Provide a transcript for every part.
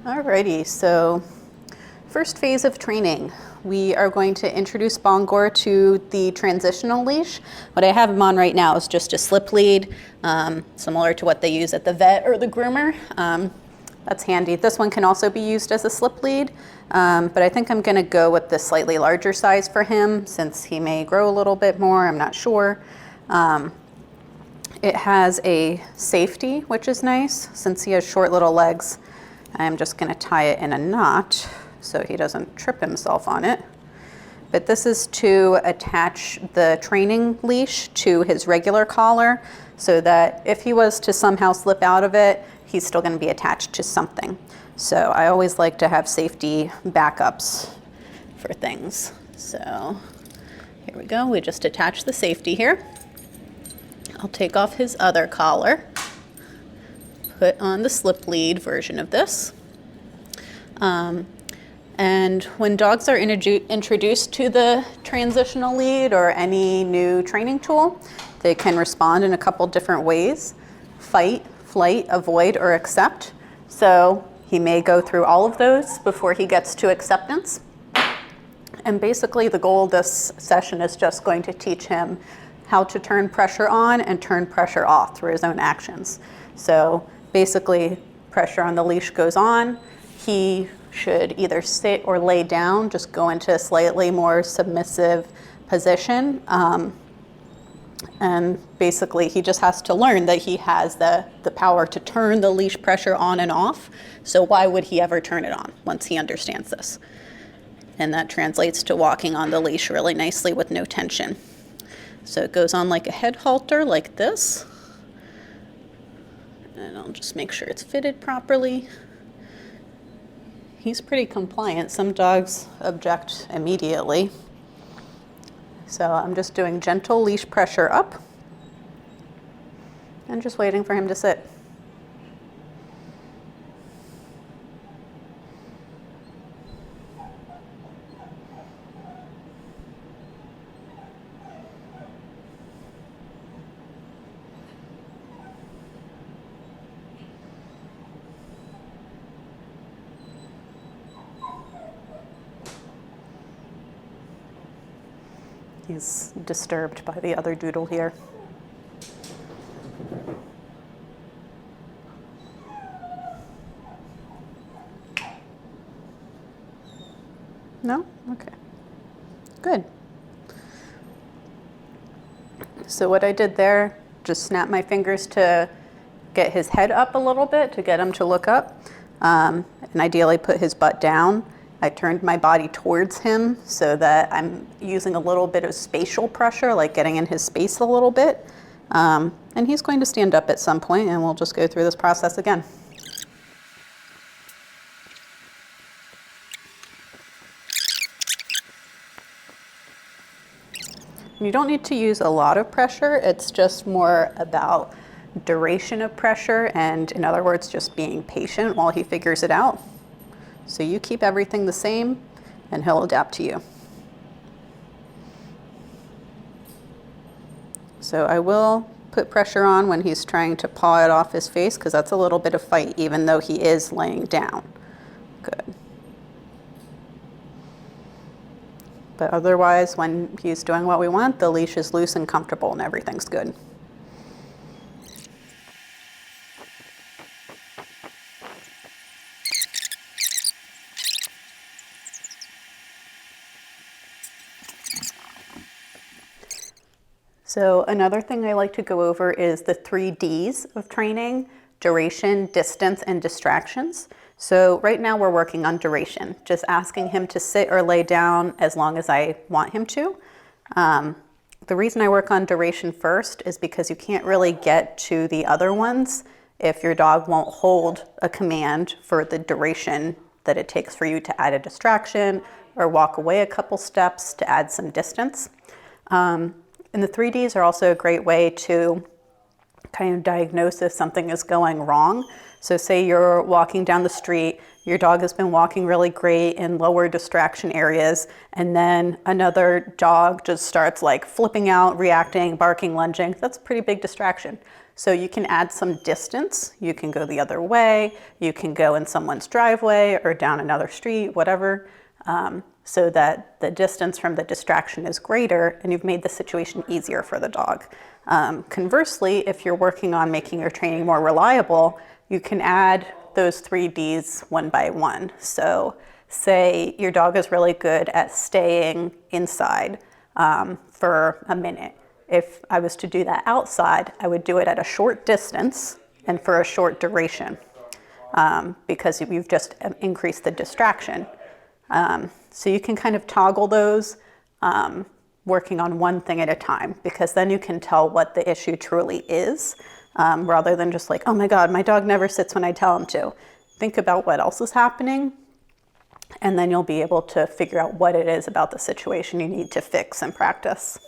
Alrighty, so first phase of training, we are going to introduce Bombor to the transitional leash. What I have him on right now is just a slip lead, similar to what they use at the vet or the groomer. That's handy. This one can also be used as a slip lead, but I think I'm going to go with the slightly larger size for him since he may grow a little bit more, I'm not sure. It has a safety, which is nice. Since he has short little legs, I'm just going to tie it in a knot so he doesn't trip himself on it. But this is to attach the training leash to his regular collar so that if he was to somehow slip out of it, he's still going to be attached to something. So I always like to have safety backups for things. So here we go. We just attach the safety here. I'll take off his other collar, put on the slip lead version of this. And when dogs are introduced to the transitional lead or any new training tool, they can respond in a couple different ways: fight, flight, avoid, or accept. So he may go through all of those before he gets to acceptance. And basically the goal of this session is just going to teach him how to turn pressure on and turn pressure off through his own actions. So basically pressure on the leash goes on. He should either sit or lay down, just go into a slightly more submissive position. And basically he just has to learn that he has the power to turn the leash pressure on and off. So why would he ever turn it on once he understands this? And that translates to walking on the leash really nicely with no tension. So it goes on like a head halter like this. And I'll just make sure it's fitted properly. He's pretty compliant. Some dogs object immediately. So I'm just doing gentle leash pressure up and just waiting for him to sit. He's disturbed by the other doodle here. No? Okay. Good. So what I did there, just snap my fingers to get his head up a little bit, to get him to look up, and ideally put his butt down. I turned my body towards him so that I'm using a little bit of spatial pressure, like getting in his space a little bit. And he's going to stand up at some point, and we'll just go through this process again. You don't need to use a lot of pressure. It's just more about duration of pressure, and in other words, just being patient while he figures it out. So you keep everything the same and he'll adapt to you. So I will put pressure on when he's trying to paw it off his face, because that's a little bit of fight even though he is laying down. Good. But otherwise, when he's doing what we want, the leash is loose and comfortable and everything's good. So another thing I like to go over is the 3 Ds of training: duration, distance, and distractions. So right now we're working on duration, just asking him to sit or lay down as long as I want him to. The reason I work on duration first is because you can't really get to the other ones if your dog won't hold a command for the duration that it takes for you to add a distraction or walk away a couple steps to add some distance. And the 3Ds are also a great way to kind of diagnose if something is going wrong. So say you're walking down the street, your dog has been walking really great in lower distraction areas, and then another dog just starts like flipping out, reacting, barking, lunging. That's a pretty big distraction. So you can add some distance. You can go the other way. You can go in someone's driveway or down another street, whatever, so that the distance from the distraction is greater and you've made the situation easier for the dog. Conversely, if you're working on making your training more reliable, you can add those 3 Ds one by one. So say your dog is really good at staying inside for a minute. If I was to do that outside, I would do it at a short distance and for a short duration because you've just increased the distraction. So you can kind of toggle those working on one thing at a time, because then you can tell what the issue truly is rather than just like, oh my God, my dog never sits when I tell him to. Think about what else is happening, and then you'll be able to figure out what it is about the situation you need to fix and practice.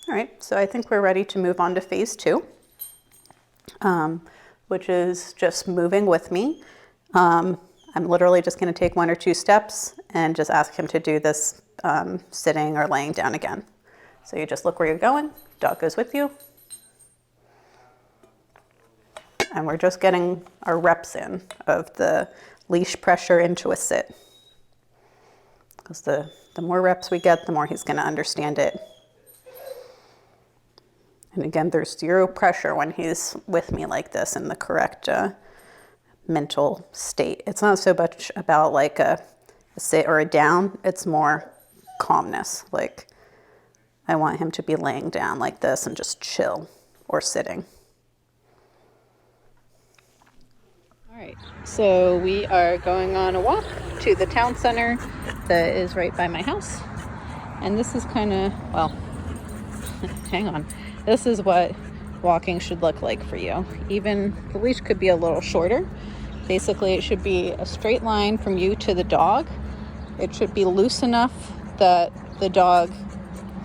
All right, so I think we're ready to move on to phase 2, which is just moving with me. I'm literally just going to take 1 or 2 steps and just ask him to do this sitting or laying down again. So you just look where you're going, dog goes with you, and we're just getting our reps in of the leash pressure into a sit. Because the more reps we get, the more he's going to understand it. And again, there's 0 pressure when he's with me like this in the correct mental state. It's not so much about like a sit or a down, it's more calmness. Like I want him to be laying down like this and just chill, or sitting. All right, so we are going on a walk to the town center that is right by my house. And this is kind of, well, hang on. This is what walking should look like for you. Even the leash could be a little shorter. Basically, it should be a straight line from you to the dog. It should be loose enough that the dog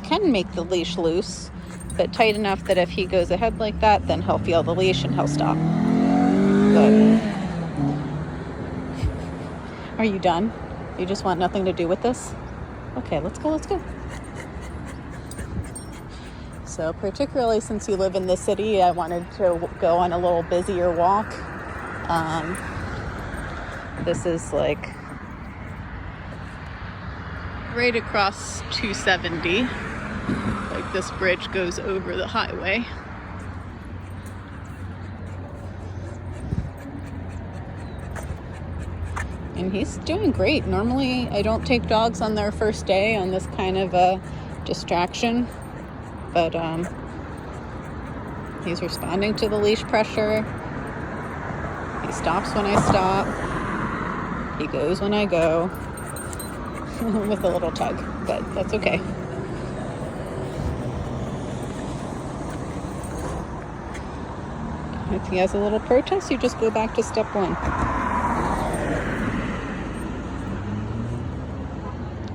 can make the leash loose, but tight enough that if he goes ahead like that, then he'll feel the leash and he'll stop. But are you done? You just want nothing to do with this? Okay, let's go. So particularly since you live in the city, I wanted to go on a little busier walk. This is like right across 270. Like this bridge goes over the highway. And he's doing great. Normally I don't take dogs on their first day on this kind of a distraction. But he's responding to the leash pressure. He stops when I stop. He goes when I go. With a little tug, but that's okay. If he has a little protest, you just go back to step 1.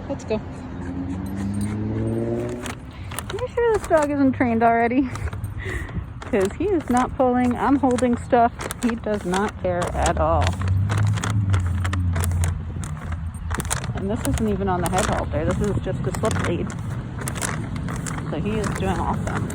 Let's go. Are you sure this dog isn't trained already? Because he is not pulling. I'm holding stuff. He does not care at all. And this isn't even on the head halter. This is just a slip lead. So he is doing awesome.